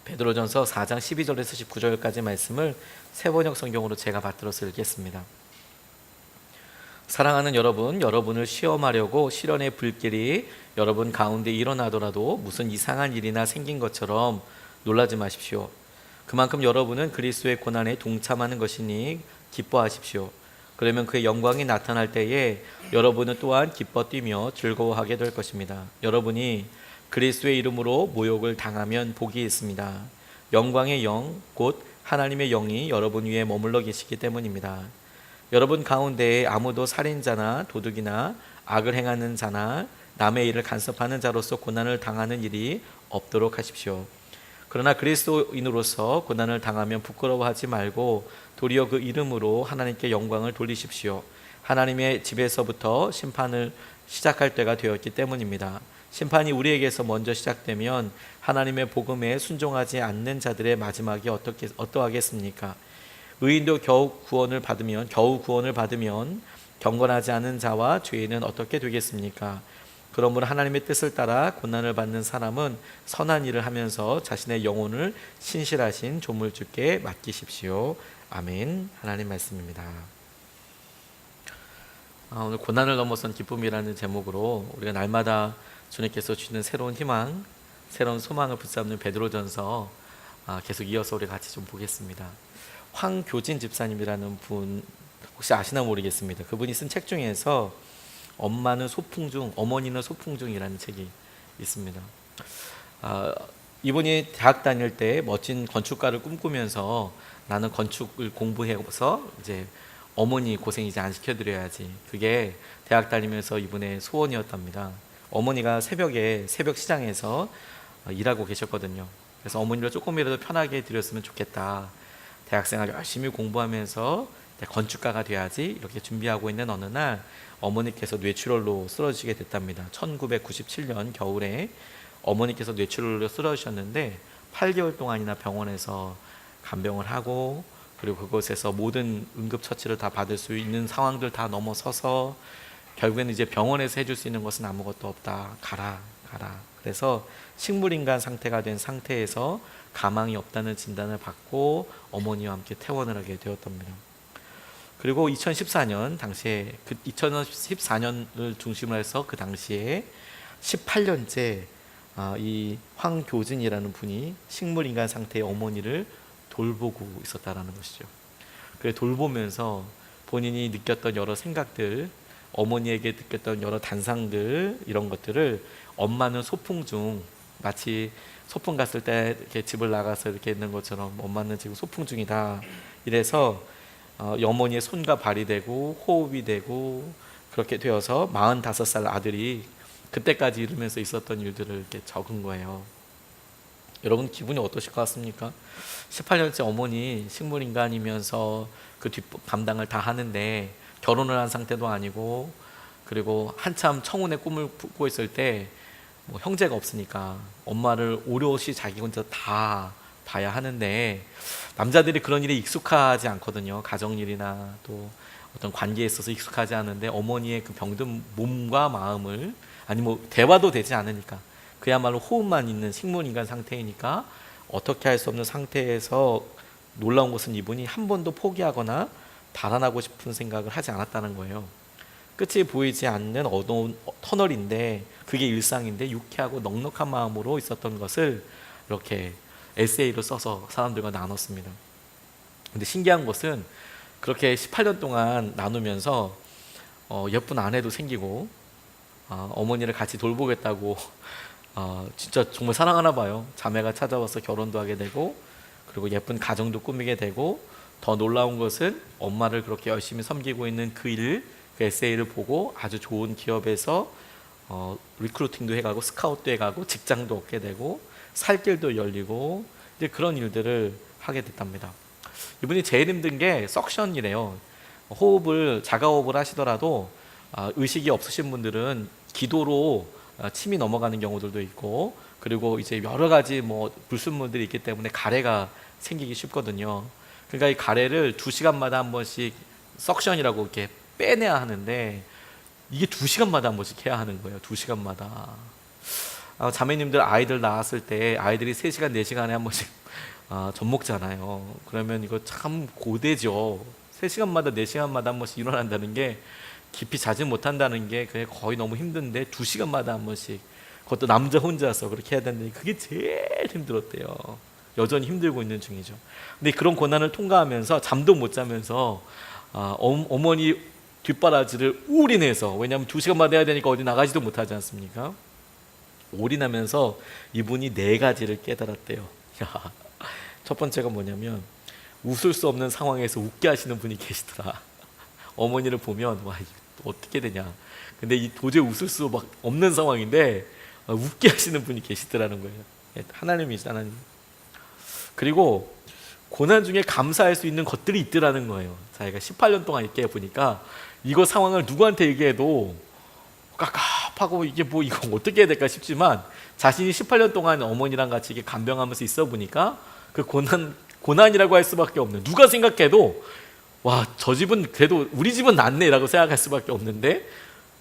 베드로전서 4장 12절에서 19절까지 말씀을 새번역 성경으로 제가 받들어서 읽겠습니다. 사랑하는 여러분, 여러분을 시험하려고 시련의 불길이 여러분 가운데 일어나더라도 무슨 이상한 일이나 생긴 것처럼 놀라지 마십시오. 그만큼 여러분은 그리스도의 고난에 동참하는 것이니 기뻐하십시오. 그러면 그의 영광이 나타날 때에 여러분은 또한 기뻐 뛰며 즐거워하게 될 것입니다. 여러분이 그리스도의 이름으로 모욕을 당하면 복이 있습니다. 영광의 영, 곧 하나님의 영이 여러분 위에 머물러 계시기 때문입니다. 여러분 가운데에 아무도 살인자나 도둑이나 악을 행하는 자나 남의 일을 간섭하는 자로서 고난을 당하는 일이 없도록 하십시오. 그러나 그리스도인으로서 고난을 당하면 부끄러워하지 말고 도리어 그 이름으로 하나님께 영광을 돌리십시오. 하나님의 집에서부터 심판을 시작할 때가 되었기 때문입니다. 심판이 우리에게서 먼저 시작되면 하나님의 복음에 순종하지 않는 자들의 마지막이 어떠하겠습니까? 의인도 겨우 구원을 받으면 경건하지 않은 자와 죄인은 어떻게 되겠습니까? 그러므로 하나님의 뜻을 따라 고난을 받는 사람은 선한 일을 하면서 자신의 영혼을 신실하신 조물주께 맡기십시오. 아멘. 하나님 말씀입니다. 오늘 고난을 넘어선 기쁨이라는 제목으로 우리가 날마다 주님께서 주시는 새로운 희망, 새로운 소망을 붙잡는 베드로전서 계속 이어서 우리 같이 좀 보겠습니다. 황교진 집사님이라는 분 혹시 아시나 모르겠습니다. 그분이 쓴 책 중에서 엄마는 소풍 중, 어머니는 소풍 중이라는 책이 있습니다. 이분이 대학 다닐 때 멋진 건축가를 꿈꾸면서 나는 건축을 공부해서 이제 어머니 고생 이제 안 시켜드려야지. 그게 대학 다니면서 이분의 소원이었답니다. 어머니가 새벽 시장에서 일하고 계셨거든요. 그래서 어머니를 조금이라도 편하게 드렸으면 좋겠다. 대학생활 열심히 공부하면서 건축가가 돼야지 이렇게 준비하고 있는 어느 날 어머니께서 뇌출혈로 쓰러지게 됐답니다. 1997년 겨울에 어머니께서 뇌출혈로 쓰러지셨는데 8개월 동안이나 병원에서 간병을 하고 그리고 그곳에서 모든 응급처치를 다 받을 수 있는 상황들 다 넘어서서 결국에는 이제 병원에서 해줄 수 있는 것은 아무것도 없다. 가라. 그래서 식물인간 상태가 된 상태에서 가망이 없다는 진단을 받고 어머니와 함께 퇴원을 하게 되었답니다. 그리고 2014년 당시에 2014년을 중심으로 해서 그 당시에 18년째 이 황교진이라는 분이 식물인간 상태의 어머니를 돌보고 있었다라는 것이죠. 그래 돌보면서 본인이 느꼈던 여러 생각들, 어머니에게 느꼈던 여러 단상들 이런 것들을 엄마는 소풍 중 마치 소풍 갔을 때 이렇게 집을 나가서 이렇게 있는 것처럼 엄마는 지금 소풍 중이다. 이래서 어머니의 손과 발이 되고 호흡이 되고 그렇게 되어서 45살 아들이 그때까지 이러면서 있었던 일들을 이렇게 적은 거예요. 여러분 기분이 어떠실 것 같습니까? 18년째 어머니 식물인간이면서 그 뒷 감당을 다 하는데 결혼을 한 상태도 아니고 그리고 한참 청혼의 꿈을 꾸고 있을 때 뭐 형제가 없으니까 엄마를 오롯이 자기 혼자 다 봐야 하는데 남자들이 그런 일에 익숙하지 않거든요. 가정일이나 또 어떤 관계에 있어서 익숙하지 않은데 어머니의 그 병든 몸과 마음을 아니 뭐 대화도 되지 않으니까 그야말로 호흡만 있는 식물인간 상태이니까 어떻게 할 수 없는 상태에서 놀라운 것은 이분이 한 번도 포기하거나 달아나고 싶은 생각을 하지 않았다는 거예요. 끝이 보이지 않는 어두운 터널인데 그게 일상인데 유쾌하고 넉넉한 마음으로 있었던 것을 이렇게 에세이로 써서 사람들과 나눴습니다. 근데 신기한 것은 그렇게 18년 동안 나누면서 예쁜 아내도 생기고 어머니를 같이 돌보겠다고 진짜 정말 사랑하나 봐요. 자매가 찾아와서 결혼도 하게 되고 그리고 예쁜 가정도 꾸미게 되고 더 놀라운 것은 엄마를 그렇게 열심히 섬기고 있는 그 에세이를 보고 아주 좋은 기업에서 리크루팅도 해가고 스카웃도 해가고 직장도 얻게 되고 살 길도 열리고 이제 그런 일들을 하게 됐답니다. 이분이 제일 힘든 게 석션이래요. 자가호흡을 하시더라도 의식이 없으신 분들은 기도로 침이 넘어가는 경우들도 있고 그리고 이제 여러 가지 뭐 불순물들이 있기 때문에 가래가 생기기 쉽거든요. 그러니까 이 가래를 2시간마다 한 번씩 석션이라고 이렇게 빼내야 하는데 이게 2시간마다 한 번씩 해야 하는 거예요. 2시간마다. 자매님들 아이들 낳았을 때 아이들이 3시간 4시간에 한 번씩 젖 먹잖아요. 그러면 이거 참 고되죠. 3시간마다 4시간마다 한 번씩 일어난다는 게, 깊이 자지 못한다는 게 그게 거의 너무 힘든데 2시간마다 한 번씩, 그것도 남자 혼자서 그렇게 해야 되는데 그게 제일 힘들었대요. 여전히 힘들고 있는 중이죠. 근데 그런 고난을 통과하면서 잠도 못 자면서 어머니 뒷바라지를 올인해서, 왜냐하면 2시간마다 해야 되니까 어디 나가지도 못하지 않습니까? 올인하면서 이분이 4가지를 깨달았대요. 첫 번째가 뭐냐면, 웃을 수 없는 상황에서 웃게 하시는 분이 계시더라. 어머니를 보면 와, 이거 어떻게 되냐. 근데 이 도저히 웃을 수 막 없는 상황인데 웃게 하시는 분이 계시더라는 거예요. 하나님이시죠, 하나님. 그리고 고난 중에 감사할 수 있는 것들이 있더라는 거예요. 자기가 18년 동안 이렇게 보니까 이거 상황을 누구한테 얘기해도 깝깝하고 이게 뭐 이거 어떻게 해야 될까 싶지만, 자신이 18년 동안 어머니랑 같이 이렇게 간병하면서 있어 보니까 그 고난이라고 할 수밖에 없는, 누가 생각해도 와, 저 집은 그래도 우리 집은 낫네라고 생각할 수밖에 없는데,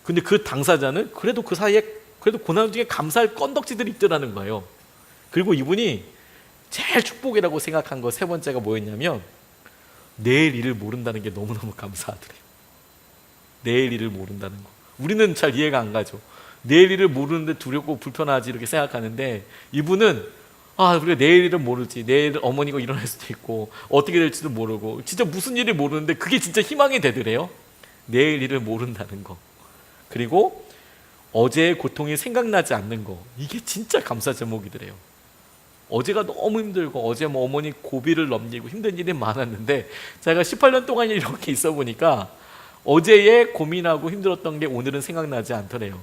근데 그 당사자는 그래도 그 사이에 그래도 고난 중에 감사할 건덕지들이 있더라는 거예요. 그리고 이분이 제일 축복이라고 생각한 거 3번째가 뭐였냐면, 내일 일을 모른다는 게 너무너무 감사하더래요. 내일 일을 모른다는 거. 우리는 잘 이해가 안 가죠. 내일 일을 모르는데 두렵고 불편하지 이렇게 생각하는데, 이분은 우리가 내일 일은 모르지, 내일 어머니가 일어날 수도 있고 어떻게 될지도 모르고 진짜 무슨 일이 모르는데 그게 진짜 희망이 되더래요. 내일 일을 모른다는 거. 그리고 어제의 고통이 생각나지 않는 거, 이게 진짜 감사 제목이더래요. 어제가 너무 힘들고 어제 뭐 어머니 고비를 넘기고 힘든 일이 많았는데, 제가 18년 동안 이렇게 있어 보니까 어제의 고민하고 힘들었던 게 오늘은 생각나지 않더래요.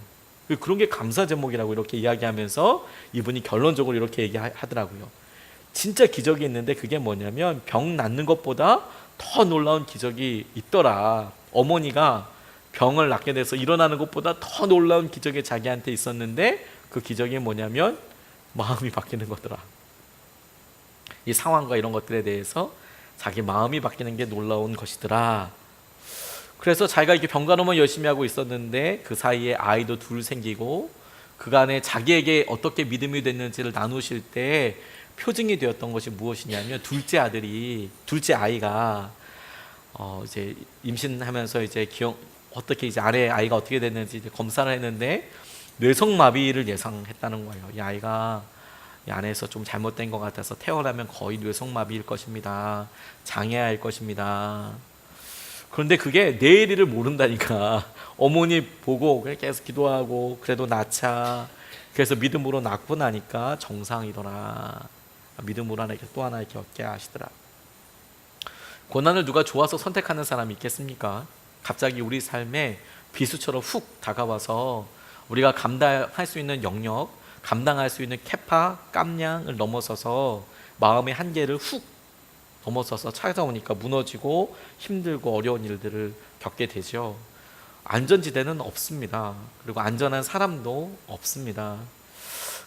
그런 게 감사 제목이라고 이렇게 이야기하면서 이분이 결론적으로 이렇게 얘기하더라고요. 진짜 기적이 있는데 그게 뭐냐면, 병 낫는 것보다 더 놀라운 기적이 있더라. 어머니가 병을 낫게 돼서 일어나는 것보다 더 놀라운 기적이 자기한테 있었는데, 그 기적이 뭐냐면 마음이 바뀌는 거더라. 이 상황과 이런 것들에 대해서 자기 마음이 바뀌는 게 놀라운 것이더라. 그래서 자기가 이렇게 병간호만 열심히 하고 있었는데 그 사이에 아이도 둘 생기고, 그간에 자기에게 어떻게 믿음이 됐는지를 나누실 때 표징이 되었던 것이 무엇이냐면, 둘째 아이가 이제 임신하면서 이제 어떻게 이제 아래 아이가 어떻게 됐는지 이제 검사를 했는데 뇌성마비를 예상했다는 거예요. 이 아이가 이 안에서 좀 잘못된 것 같아서 태어나면 거의 뇌성마비일 것입니다. 장애아일 것입니다. 그런데 그게 내일 일을 모른다니까. 어머니 보고 계속 기도하고 그래도 낳자. 그래서 믿음으로 낳고 나니까 정상이더라. 믿음으로 하나 또 하나 이렇게 얻게 하시더라. 고난을 누가 좋아서 선택하는 사람이 있겠습니까? 갑자기 우리 삶에 비수처럼 훅 다가와서 우리가 감당할 수 있는 영역, 감당할 수 있는 캐파, 깜냥을 넘어서서 마음의 한계를 훅 넘어서서 찾아오니까 무너지고 힘들고 어려운 일들을 겪게 되죠. 안전지대는 없습니다. 그리고 안전한 사람도 없습니다.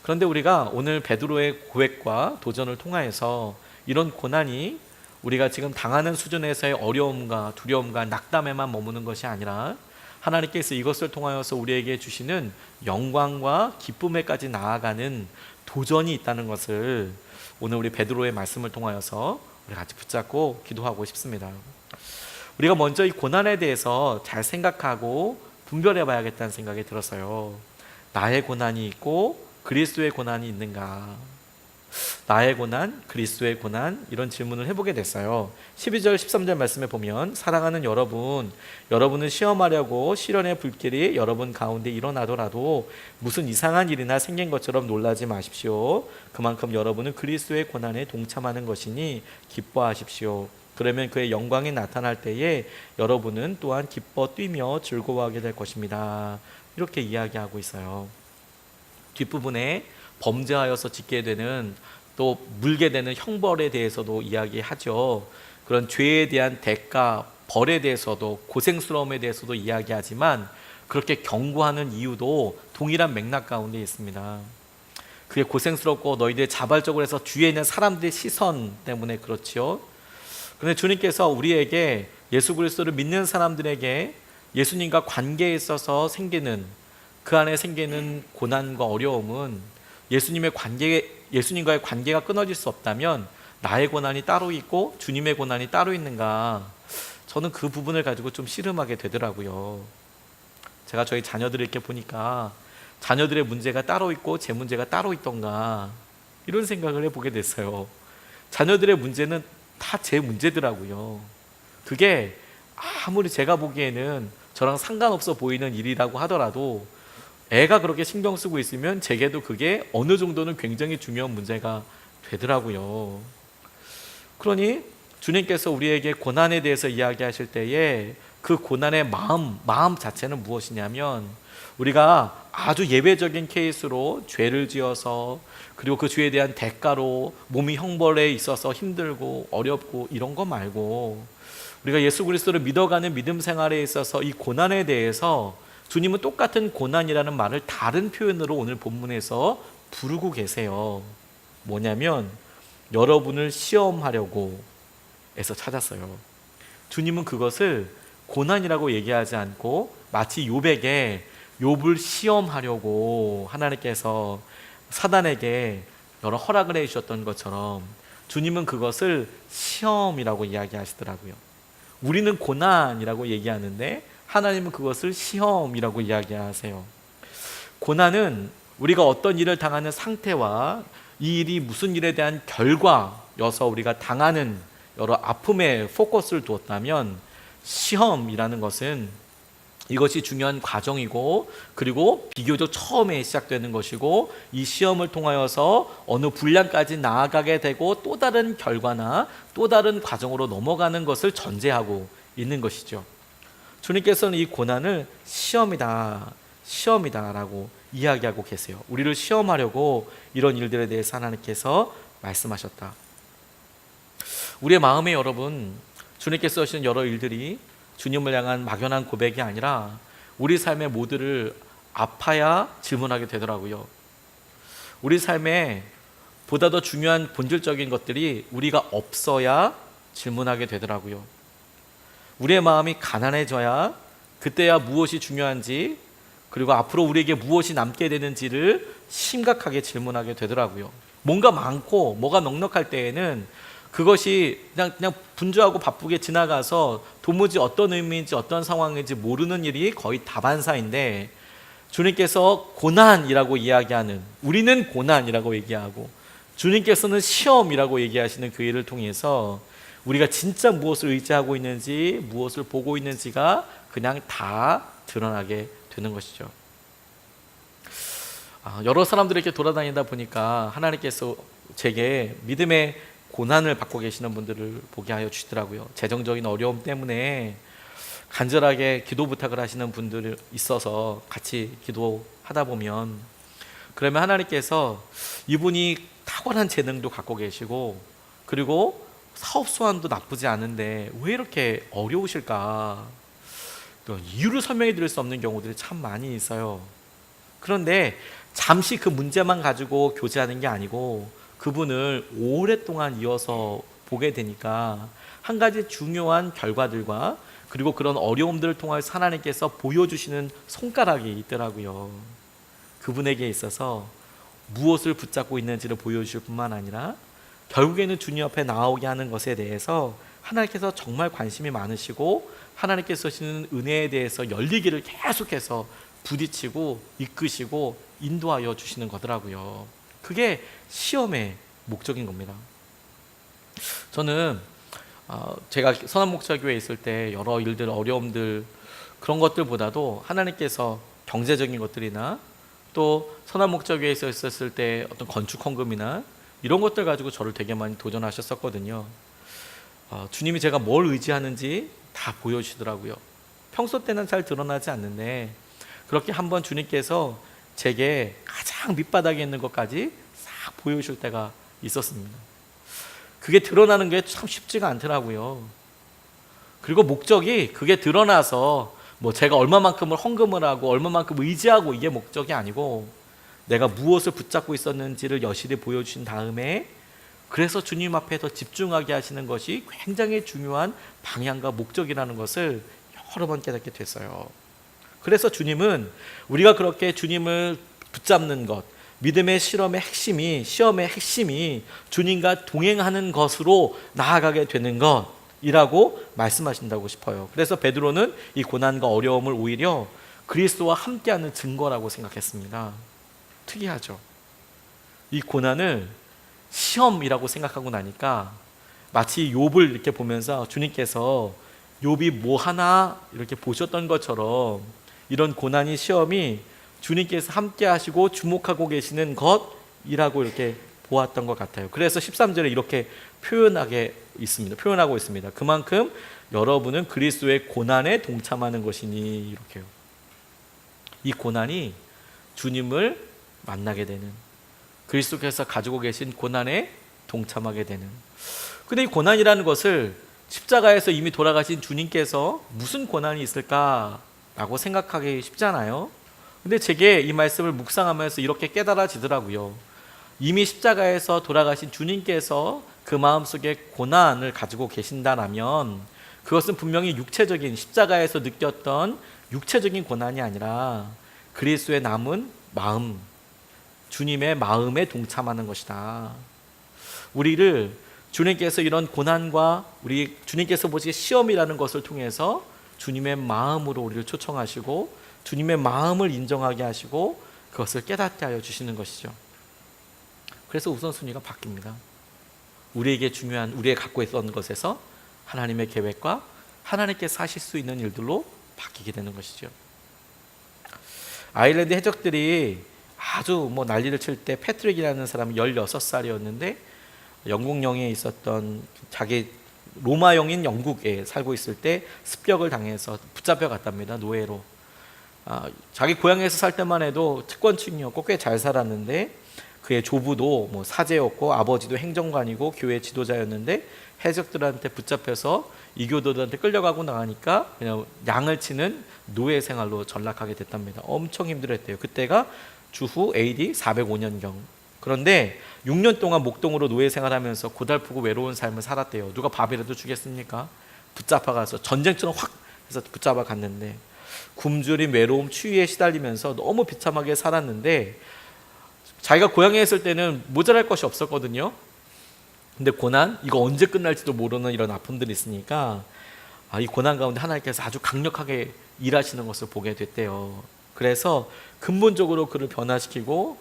그런데 우리가 오늘 베드로의 고백과 도전을 통하여서 이런 고난이 우리가 지금 당하는 수준에서의 어려움과 두려움과 낙담에만 머무는 것이 아니라, 하나님께서 이것을 통하여서 우리에게 주시는 영광과 기쁨에까지 나아가는 도전이 있다는 것을 오늘 우리 베드로의 말씀을 통하여서 우리 같이 붙잡고 기도하고 싶습니다. 우리가 먼저 이 고난에 대해서 잘 생각하고 분별해 봐야겠다는 생각이 들었어요. 나의 고난이 있고 그리스도의 고난이 있는가? 나의 고난, 그리스도의 고난, 이런 질문을 해보게 됐어요. 12절 13절 말씀에 보면, 사랑하는 여러분은 시험하려고 시련의 불길이 여러분 가운데 일어나더라도 무슨 이상한 일이나 생긴 것처럼 놀라지 마십시오. 그만큼 여러분은 그리스도의 고난에 동참하는 것이니 기뻐하십시오. 그러면 그의 영광이 나타날 때에 여러분은 또한 기뻐 뛰며 즐거워하게 될 것입니다. 이렇게 이야기하고 있어요. 뒷부분에 범죄하여서 짓게 되는, 또 물게 되는 형벌에 대해서도 이야기하죠. 그런 죄에 대한 대가, 벌에 대해서도, 고생스러움에 대해서도 이야기하지만, 그렇게 경고하는 이유도 동일한 맥락 가운데 있습니다. 그게 고생스럽고 너희들이 자발적으로 해서 주위에 있는 사람들의 시선 때문에 그렇지요. 그런데 주님께서 우리에게, 예수 그리스도를 믿는 사람들에게 예수님과 관계에 있어서 생기는, 그 안에 생기는 고난과 어려움은 예수님과의 관계가 끊어질 수 없다면 나의 고난이 따로 있고 주님의 고난이 따로 있는가? 저는 그 부분을 가지고 좀 씨름하게 되더라고요. 제가 저희 자녀들을 이렇게 보니까 자녀들의 문제가 따로 있고 제 문제가 따로 있던가 이런 생각을 해보게 됐어요. 자녀들의 문제는 다 제 문제더라고요. 그게 아무리 제가 보기에는 저랑 상관없어 보이는 일이라고 하더라도 애가 그렇게 신경 쓰고 있으면 제게도 그게 어느 정도는 굉장히 중요한 문제가 되더라고요. 그러니 주님께서 우리에게 고난에 대해서 이야기하실 때에 그 고난의 마음 자체는 무엇이냐면 우리가 아주 예외적인 케이스로 죄를 지어서 그리고 그 죄에 대한 대가로 몸이 형벌에 있어서 힘들고 어렵고 이런 거 말고 우리가 예수 그리스도를 믿어가는 믿음 생활에 있어서 이 고난에 대해서 주님은 똑같은 고난이라는 말을 다른 표현으로 오늘 본문에서 부르고 계세요. 뭐냐면 여러분을 시험하려고 해서 찾았어요. 주님은 그것을 고난이라고 얘기하지 않고 마치 욥에게 욥을 시험하려고 하나님께서 사단에게 여러 허락을 해주셨던 것처럼 주님은 그것을 시험이라고 이야기하시더라고요. 우리는 고난이라고 얘기하는데 하나님은 그것을 시험이라고 이야기하세요. 고난은 우리가 어떤 일을 당하는 상태와 이 일이 무슨 일에 대한 결과여서 우리가 당하는 여러 아픔에 포커스를 두었다면 시험이라는 것은 이것이 중요한 과정이고 그리고 비교적 처음에 시작되는 것이고 이 시험을 통하여서 어느 분량까지 나아가게 되고 또 다른 결과나 또 다른 과정으로 넘어가는 것을 전제하고 있는 것이죠. 주님께서는 이 고난을 시험이다라고 이야기하고 계세요. 우리를 시험하려고 이런 일들에 대해서 하나님께서 말씀하셨다. 우리의 마음에 여러분, 주님께서 하시는 여러 일들이 주님을 향한 막연한 고백이 아니라 우리 삶의 모두를 아파야 질문하게 되더라고요. 우리 삶에 보다 더 중요한 본질적인 것들이 우리가 없어야 질문하게 되더라고요. 우리의 마음이 가난해져야 그때야 무엇이 중요한지 그리고 앞으로 우리에게 무엇이 남게 되는지를 심각하게 질문하게 되더라고요. 뭔가 많고 뭐가 넉넉할 때에는 그것이 그냥 분주하고 바쁘게 지나가서 도무지 어떤 의미인지 어떤 상황인지 모르는 일이 거의 다반사인데 주님께서 고난이라고 이야기하는 우리는 고난이라고 얘기하고 주님께서는 시험이라고 얘기하시는 그 일을 통해서 우리가 진짜 무엇을 의지하고 있는지 무엇을 보고 있는지가 그냥 다 드러나게 되는 것이죠. 여러 사람들에게 돌아다니다 보니까 하나님께서 제게 믿음의 고난을 받고 계시는 분들을 보게 하여 주시더라고요. 재정적인 어려움 때문에 간절하게 기도 부탁을 하시는 분들이 있어서 같이 기도하다 보면 그러면 하나님께서 이분이 탁월한 재능도 갖고 계시고 그리고 사업 수완도 나쁘지 않은데 왜 이렇게 어려우실까? 이유를 설명해 드릴 수 없는 경우들이 참 많이 있어요. 그런데 잠시 그 문제만 가지고 교제하는 게 아니고 그분을 오랫동안 이어서 보게 되니까 한 가지 중요한 결과들과 그리고 그런 어려움들을 통해서 하나님께서 보여주시는 손가락이 있더라고요. 그분에게 있어서 무엇을 붙잡고 있는지를 보여주실 뿐만 아니라 결국에는 주님 앞에 나오게 하는 것에 대해서 하나님께서 정말 관심이 많으시고 하나님께서 주시는 은혜에 대해서 열리기를 계속해서 부딪히고 이끄시고 인도하여 주시는 거더라고요. 그게 시험의 목적인 겁니다. 저는 제가 선한목자교회에 있을 때 여러 일들, 어려움들 그런 것들보다도 하나님께서 경제적인 것들이나 또 선한목자교회에서 있었을 때 어떤 건축 헌금이나 이런 것들 가지고 저를 되게 많이 도전하셨었거든요. 주님이 제가 뭘 의지하는지 다 보여주시더라고요. 평소 때는 잘 드러나지 않는데 그렇게 한번 주님께서 제게 가장 밑바닥에 있는 것까지 싹 보여주실 때가 있었습니다. 그게 드러나는 게 참 쉽지가 않더라고요. 그리고 목적이 그게 드러나서 뭐 제가 얼마만큼을 헌금을 하고 얼마만큼 의지하고 이게 목적이 아니고 내가 무엇을 붙잡고 있었는지를 여실히 보여주신 다음에 그래서 주님 앞에 더 집중하게 하시는 것이 굉장히 중요한 방향과 목적이라는 것을 여러 번 깨닫게 됐어요. 그래서 주님은 우리가 그렇게 주님을 붙잡는 것 믿음의 시험의 핵심이 주님과 동행하는 것으로 나아가게 되는 것이라고 말씀하신다고 싶어요. 그래서 베드로는 이 고난과 어려움을 오히려 그리스도와 함께하는 증거라고 생각했습니다. 특이하죠. 이 고난을 시험이라고 생각하고 나니까 마치 욥을 이렇게 보면서 주님께서 욥이 뭐 하나 이렇게 보셨던 것처럼 이런 고난이 시험이 주님께서 함께 하시고 주목하고 계시는 것이라고 이렇게 보았던 것 같아요. 그래서 13절에 이렇게 표현하고 있습니다. 그만큼 여러분은 그리스도의 고난에 동참하는 것이니, 이렇게요. 이 고난이 주님을 만나게 되는, 그리스도께서 가지고 계신 고난에 동참하게 되는. 근데 이 고난이라는 것을 십자가에서 이미 돌아가신 주님께서 무슨 고난이 있을까라고 생각하기 쉽잖아요. 근데 제게 이 말씀을 묵상하면서 이렇게 깨달아지더라고요. 이미 십자가에서 돌아가신 주님께서 그 마음속에 고난을 가지고 계신다라면 그것은 분명히 육체적인, 십자가에서 느꼈던 육체적인 고난이 아니라 그리스도의 남은 마음, 주님의 마음에 동참하는 것이다. 우리를 주님께서 이런 고난과 우리 주님께서 보시기에 시험이라는 것을 통해서 주님의 마음으로 우리를 초청하시고 주님의 마음을 인정하게 하시고 그것을 깨닫게 하여 주시는 것이죠. 그래서 우선순위가 바뀝니다. 우리에게 중요한, 우리가 갖고 있었던 것에서 하나님의 계획과 하나님께서 하실 수 있는 일들로 바뀌게 되는 것이죠. 아일랜드 해적들이 아주 난리를 칠 때 패트릭이라는 사람이 16살이었는데 영국령에 있었던 자기 로마령인 영국에 살고 있을 때 습격을 당해서 붙잡혀 갔답니다. 노예로. 자기 고향에서 살 때만 해도 특권층이었고 꽤 잘 살았는데 그의 조부도 사제였고 아버지도 행정관이고 교회 지도자였는데 해적들한테 붙잡혀서 이교도들한테 끌려가고 나가니까 그냥 양을 치는 노예 생활로 전락하게 됐답니다. 엄청 힘들었대요. 그때가 주후 AD 405년경. 그런데 6년 동안 목동으로 노예 생활하면서 고달프고 외로운 삶을 살았대요. 누가 밥이라도 주겠습니까? 붙잡아가서 전쟁처럼 확 해서 붙잡아 갔는데 굶주림, 외로움, 추위에 시달리면서 너무 비참하게 살았는데 자기가 고향에 있을 때는 모자랄 것이 없었거든요. 근데 고난, 이거 언제 끝날지도 모르는 이런 아픔들이 있으니까 이 고난 가운데 하나님께서 아주 강력하게 일하시는 것을 보게 됐대요. 그래서 근본적으로 그를 변화시키고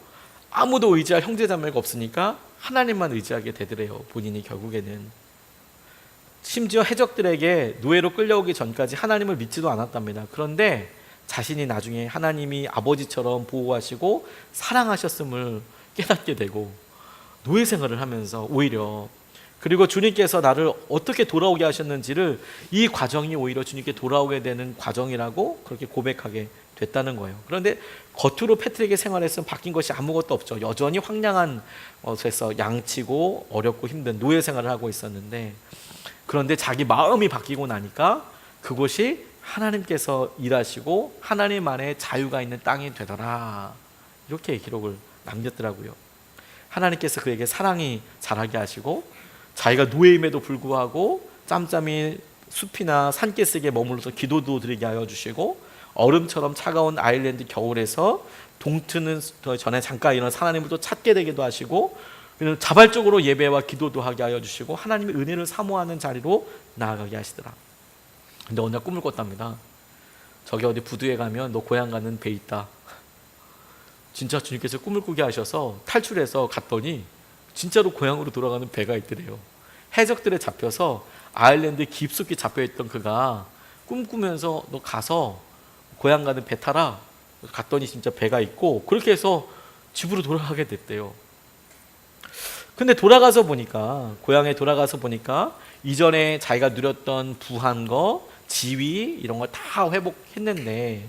아무도 의지할 형제자매가 없으니까 하나님만 의지하게 되더래요. 본인이 결국에는. 심지어 해적들에게 노예로 끌려오기 전까지 하나님을 믿지도 않았답니다. 그런데 자신이 나중에 하나님이 아버지처럼 보호하시고 사랑하셨음을 깨닫게 되고 노예 생활을 하면서 오히려, 그리고 주님께서 나를 어떻게 돌아오게 하셨는지를 이 과정이 오히려 주님께 돌아오게 되는 과정이라고 그렇게 고백하게 됐다는 거예요. 그런데 겉으로 패트릭의 생활에서는 바뀐 것이 아무것도 없죠. 여전히 황량한 곳에서 양치고 어렵고 힘든 노예 생활을 하고 있었는데, 그런데 자기 마음이 바뀌고 나니까 그곳이 하나님께서 일하시고 하나님 안에 자유가 있는 땅이 되더라, 이렇게 기록을 남겼더라고요. 하나님께서 그에게 사랑이 자라게 하시고 자기가 노예임에도 불구하고 짬짬이 숲이나 산기슭에 머물러서 기도도 드리게 하여 주시고 얼음처럼 차가운 아일랜드 겨울에서 동트는 전에 잠깐 이런 하나님을 또 찾게 되기도 하시고 자발적으로 예배와 기도도 하게 하여 주시고 하나님의 은혜를 사모하는 자리로 나아가게 하시더라. 근데 어느 날 꿈을 꿨답니다. 저기 어디 부두에 가면 너 고향 가는 배 있다. 진짜 주님께서 꿈을 꾸게 하셔서 탈출해서 갔더니 진짜로 고향으로 돌아가는 배가 있더래요. 해적들에 잡혀서 아일랜드에 깊숙이 잡혀있던 그가 꿈꾸면서 너 가서 고향 가는 배 타라. 갔더니 진짜 배가 있고 그렇게 해서 집으로 돌아가게 됐대요. 근데 돌아가서 보니까, 고향에 돌아가서 보니까 이전에 자기가 누렸던 부한 거, 지위 이런 걸 다 회복했는데,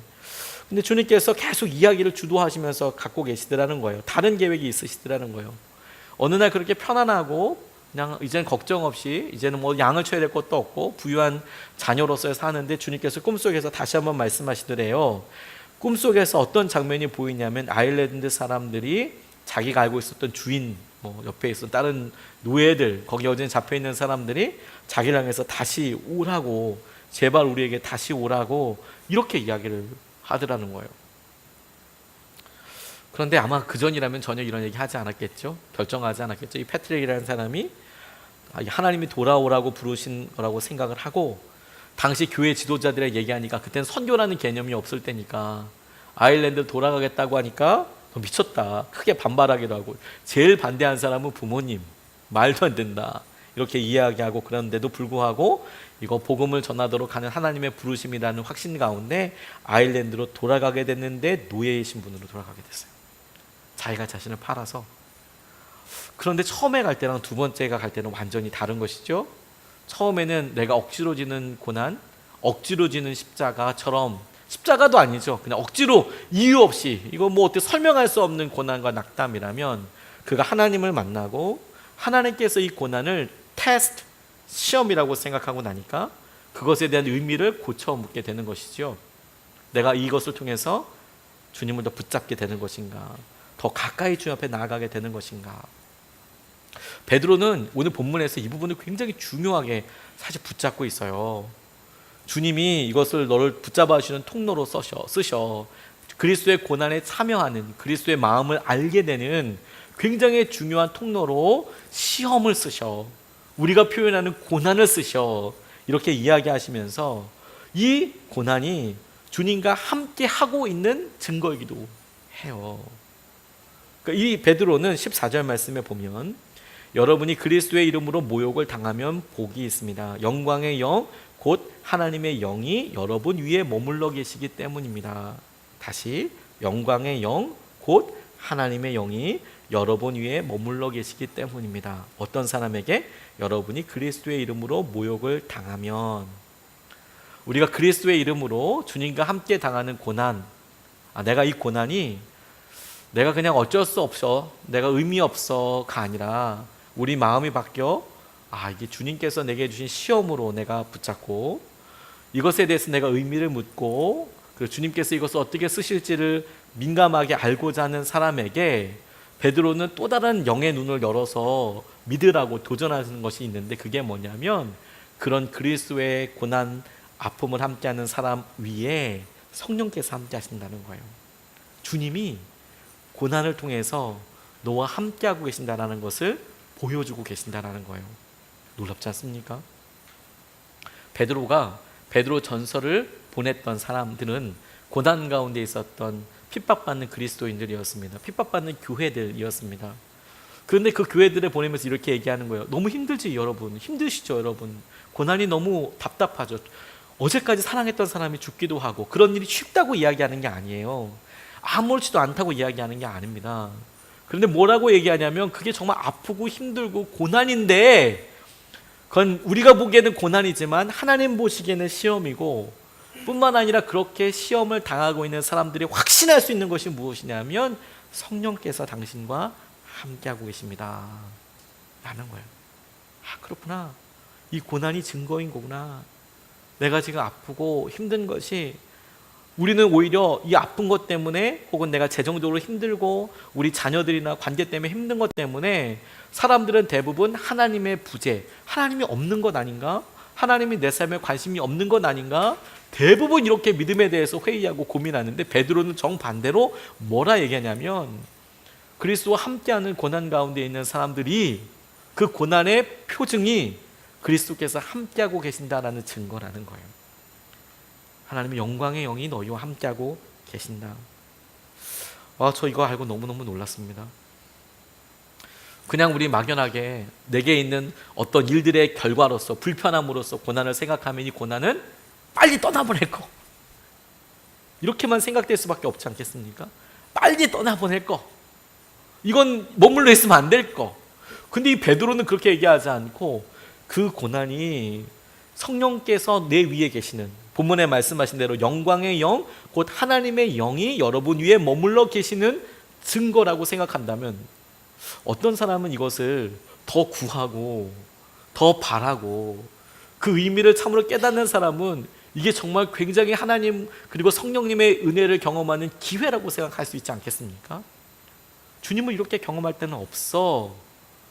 근데 주님께서 계속 이야기를 주도하시면서 갖고 계시더라는 거예요. 다른 계획이 있으시더라는 거예요. 어느 날 그렇게 편안하고 그냥 이제는 걱정 없이 이제는 양을 쳐야 될 것도 없고 부유한 자녀로서 사는데 주님께서 꿈속에서 다시 한번 말씀하시더래요. 꿈속에서 어떤 장면이 보이냐면 아일랜드 사람들이 자기가 알고 있었던 주인, 옆에 있었던 다른 노예들, 거기 여전히 잡혀있는 사람들이 자기를 향해서 다시 오라고, 제발 우리에게 다시 오라고 이렇게 이야기를 하더라는 거예요. 그런데 아마 그전이라면 전혀 이런 얘기 하지 않았겠죠. 결정하지 않았겠죠. 이 패트릭이라는 사람이 하나님이 돌아오라고 부르신 거라고 생각을 하고, 당시 교회 지도자들의 얘기하니까 그때는 선교라는 개념이 없을 때니까 아일랜드 돌아가겠다고 하니까 미쳤다, 크게 반발하기도 하고, 제일 반대한 사람은 부모님, 말도 안 된다 이렇게 이야기하고, 그런데도 불구하고 이거 복음을 전하도록 하는 하나님의 부르심이라는 확신 가운데 아일랜드로 돌아가게 됐는데 노예의 신분으로 돌아가게 됐어요. 자기가 자신을 팔아서. 그런데 처음에 갈 때랑 두 번째가 갈 때는 완전히 다른 것이죠. 처음에는 내가 억지로 지는 고난, 억지로 지는 십자가처럼, 십자가도 아니죠, 그냥 억지로 이유 없이, 이거 뭐 어떻게 설명할 수 없는 고난과 낙담이라면, 그가 하나님을 만나고 하나님께서 이 고난을 테스트, 시험이라고 생각하고 나니까 그것에 대한 의미를 고쳐 묻게 되는 것이죠. 내가 이것을 통해서 주님을 더 붙잡게 되는 것인가, 더 가까이 주님 앞에 나아가게 되는 것인가. 베드로는 오늘 본문에서 이 부분을 굉장히 중요하게 사실 붙잡고 있어요. 주님이 이것을 너를 붙잡아 주시는 통로로 쓰셔 그리스도의 고난에 참여하는, 그리스도의 마음을 알게 되는 굉장히 중요한 통로로 시험을 쓰셔, 우리가 표현하는 고난을 쓰셔, 이렇게 이야기하시면서 이 고난이 주님과 함께 하고 있는 증거이기도 해요. 그러니까 이 베드로는 14절 말씀에 보면, 여러분이 그리스도의 이름으로 모욕을 당하면 복이 있습니다. 영광의 영 곧 하나님의 영이 여러분 위에 머물러 계시기 때문입니다. 다시, 영광의 영 곧 하나님의 영이 여러분 위에 머물러 계시기 때문입니다. 어떤 사람에게? 여러분이 그리스도의 이름으로 모욕을 당하면. 우리가 그리스도의 이름으로 주님과 함께 당하는 고난, 내가 이 고난이 내가 그냥 어쩔 수 없어, 내가 의미 없어가 아니라 우리 마음이 바뀌어, 이게 주님께서 내게 주신 시험으로 내가 붙잡고 이것에 대해서 내가 의미를 묻고, 그리고 주님께서 이것을 어떻게 쓰실지를 민감하게 알고자 하는 사람에게 베드로는 또 다른 영의 눈을 열어서 믿으라고 도전하는 것이 있는데, 그게 뭐냐면 그런 그리스도의 고난, 아픔을 함께하는 사람 위에 성령께서 함께 하신다는 거예요. 주님이 고난을 통해서 너와 함께하고 계신다는 것을 보여주고 계신다는 거예요. 놀랍지 않습니까? 베드로 전서를 보냈던 사람들은 고난 가운데 있었던 핍박받는 그리스도인들이었습니다. 핍박받는 교회들이었습니다. 그런데 그 교회들을 보내면서 이렇게 얘기하는 거예요. 너무 힘들지 여러분, 힘드시죠 여러분, 고난이 너무 답답하죠. 어제까지 사랑했던 사람이 죽기도 하고, 그런 일이 쉽다고 이야기하는 게 아니에요. 아무렇지도 않다고 이야기하는 게 아닙니다. 그런데 뭐라고 얘기하냐면, 그게 정말 아프고 힘들고 고난인데, 그건 우리가 보기에는 고난이지만 하나님 보시기에는 시험이고, 뿐만 아니라 그렇게 시험을 당하고 있는 사람들이 확신할 수 있는 것이 무엇이냐면 성령께서 당신과 함께하고 계십니다 라는 거예요. 그렇구나, 이 고난이 증거인 거구나. 내가 지금 아프고 힘든 것이, 우리는 오히려 이 아픈 것 때문에, 혹은 내가 재정적으로 힘들고 우리 자녀들이나 관계 때문에 힘든 것 때문에 사람들은 대부분 하나님의 부재, 하나님이 없는 것 아닌가? 하나님이 내 삶에 관심이 없는 것 아닌가? 대부분 이렇게 믿음에 대해서 회의하고 고민하는데, 베드로는 정반대로 뭐라 얘기하냐면, 그리스도와 함께하는 고난 가운데 있는 사람들이 그 고난의 표징이 그리스도께서 함께하고 계신다라는 증거라는 거예요. 하나님의 영광의 영이 너희와 함께하고 계신다. 저 이거 알고 너무너무 놀랐습니다. 그냥 우리 막연하게 내게 있는 어떤 일들의 결과로서, 불편함으로써 고난을 생각하면 이 고난은 빨리 떠나보낼 거, 이렇게만 생각될 수밖에 없지 않겠습니까? 빨리 떠나보낼 거, 이건 머물러 있으면 안 될 거. 근데 이 베드로는 그렇게 얘기하지 않고, 그 고난이 성령께서 내 위에 계시는, 본문에 말씀하신 대로 영광의 영, 곧 하나님의 영이 여러분 위에 머물러 계시는 증거라고 생각한다면, 어떤 사람은 이것을 더 구하고 더 바라고, 그 의미를 참으로 깨닫는 사람은 이게 정말 굉장히 하나님 그리고 성령님의 은혜를 경험하는 기회라고 생각할 수 있지 않겠습니까? 주님을 이렇게 경험할 때는 없어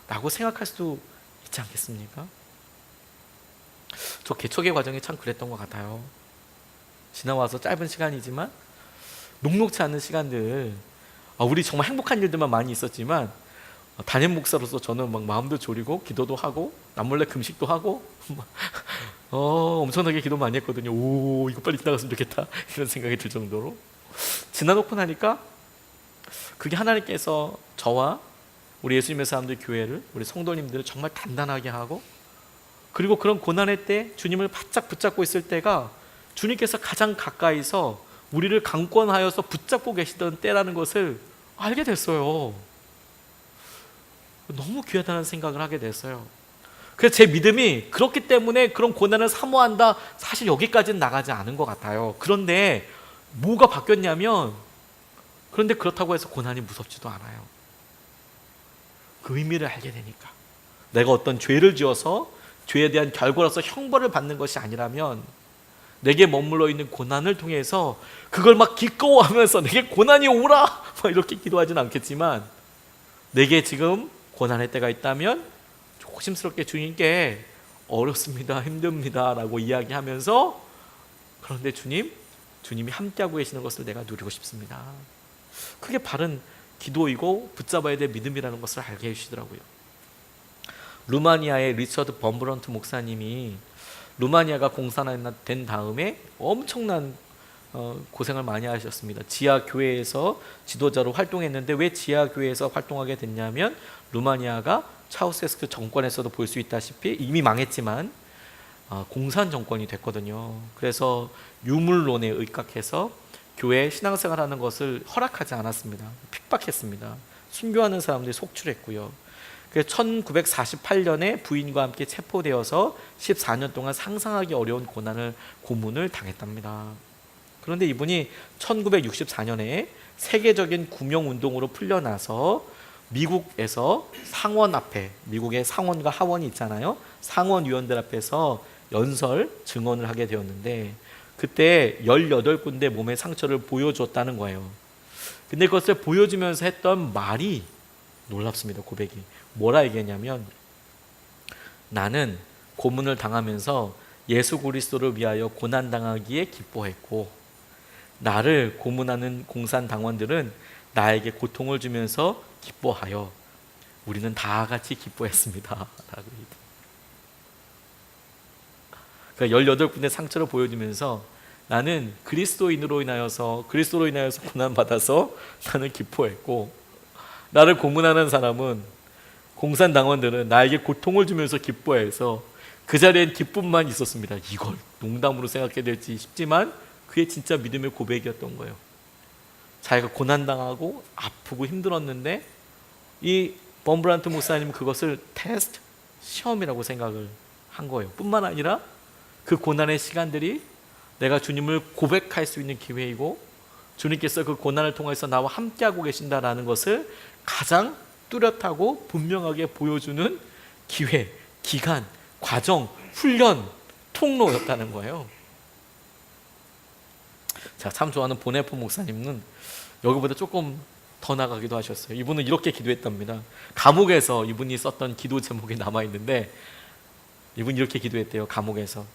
라고 생각할 수도 있지 않겠습니까? 저 개척의 과정이 참 그랬던 것 같아요. 지나와서 짧은 시간이지만 녹록치 않은 시간들, 우리 정말 행복한 일들만 많이 있었지만 담임 목사로서 저는 막 마음도 졸이고 기도도 하고 남몰래 금식도 하고 엄청나게 기도 많이 했거든요. 오, 이거 빨리 지나갔으면 좋겠다 이런 생각이 들 정도로. 지나놓고 나니까 그게 하나님께서 저와 우리 예수님의 사람들 교회를, 우리 성도님들을 정말 단단하게 하고, 그리고 그런 고난의 때 주님을 바짝 붙잡고 있을 때가 주님께서 가장 가까이서 우리를 강권하여서 붙잡고 계시던 때라는 것을 알게 됐어요. 너무 귀하다는 생각을 하게 됐어요. 그래서 제 믿음이 그렇기 때문에 그런 고난을 사모한다, 사실 여기까지는 나가지 않은 것 같아요. 그런데 뭐가 바뀌었냐면, 그런데 그렇다고 해서 고난이 무섭지도 않아요. 그 의미를 알게 되니까. 내가 어떤 죄를 지어서 죄에 대한 결과로서 형벌을 받는 것이 아니라면, 내게 머물러 있는 고난을 통해서 그걸 막 기꺼워하면서 내게 고난이 오라 막 이렇게 기도하지는 않겠지만, 내게 지금 고난의 때가 있다면 조심스럽게 주님께 어렵습니다, 힘듭니다 라고 이야기하면서, 그런데 주님이 함께하고 계시는 것을 내가 누리고 싶습니다. 그게 바른 기도이고 붙잡아야 될 믿음이라는 것을 알게 해주시더라고요. 루마니아의 리처드 범브런트 목사님이 루마니아가 공산화된 다음에 엄청난 고생을 많이 하셨습니다. 지하 교회에서 지도자로 활동했는데, 왜 지하 교회에서 활동하게 됐냐면, 루마니아가 차우세스크 정권에서도 볼 수 있다시피 이미 망했지만 공산 정권이 됐거든요. 그래서 유물론에 의각해서 교회 신앙생활하는 것을 허락하지 않았습니다. 핍박했습니다. 순교하는 사람들이 속출했고요. 그래서 1948년에 부인과 함께 체포되어서 14년 동안 상상하기 어려운 고문을 당했답니다. 그런데 이분이 1964년에 세계적인 구명운동으로 풀려나서 미국에서 상원 앞에, 미국의 상원과 하원이 있잖아요. 상원위원들 앞에서 연설 증언을 하게 되었는데, 그때 18군데 몸의 상처를 보여줬다는 거예요. 근데 그것을 보여주면서 했던 말이 놀랍습니다. 고백이 뭐라 얘기했냐면, 나는 고문을 당하면서 예수 그리스도를 위하여 고난당하기에 기뻐했고, 나를 고문하는 공산당원들은 나에게 고통을 주면서 기뻐하여 우리는 다 같이 기뻐했습니다. 그러니까 18군데 상처를 보여주면서, 나는 그리스도로 인하여서 고난받아서 나는 기뻐했고, 나를 고문하는 사람은, 공산당원들은 나에게 고통을 주면서 기뻐해서 그 자리엔 기쁨만 있었습니다. 이걸 농담으로 생각해야 될지 싶지만 그게 진짜 믿음의 고백이었던 거예요. 자기가 고난당하고 아프고 힘들었는데 이 범브란트 목사님은 그것을 테스트, 시험이라고 생각을 한 거예요. 뿐만 아니라 그 고난의 시간들이 내가 주님을 고백할 수 있는 기회이고, 주님께서 그 고난을 통해서 나와 함께하고 계신다라는 것을 가장 뚜렷하고 분명하게 보여주는 기회, 기간, 과정, 훈련, 통로였다는 거예요. 제가 참 좋아하는 보네포 목사님은 여기보다 조금 더 나가기도 하셨어요. 이분은 이렇게 기도했답니다. 감옥에서 이분이 썼던 기도 제목이 남아있는데, 이분이 이렇게 기도했대요. 감옥에서,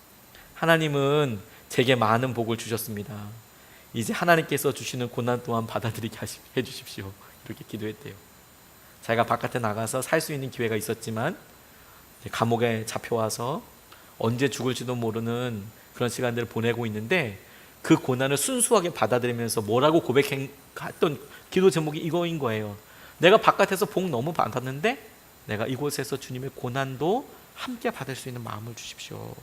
하나님은 제게 많은 복을 주셨습니다. 이제 하나님께서 주시는 고난 또한 받아들이게 해주십시오. 이렇게 기도했대요. 자기가 바깥에 나가서 살 수 있는 기회가 있었지만 감옥에 잡혀와서 언제 죽을지도 모르는 그런 시간들을 보내고 있는데, 그 고난을 순수하게 받아들이면서 뭐라고 고백했던 기도 제목이 이거인 거예요. 내가 바깥에서 복 너무 받았는데 내가 이곳에서 주님의 고난도 함께 받을 수 있는 마음을 주십시오.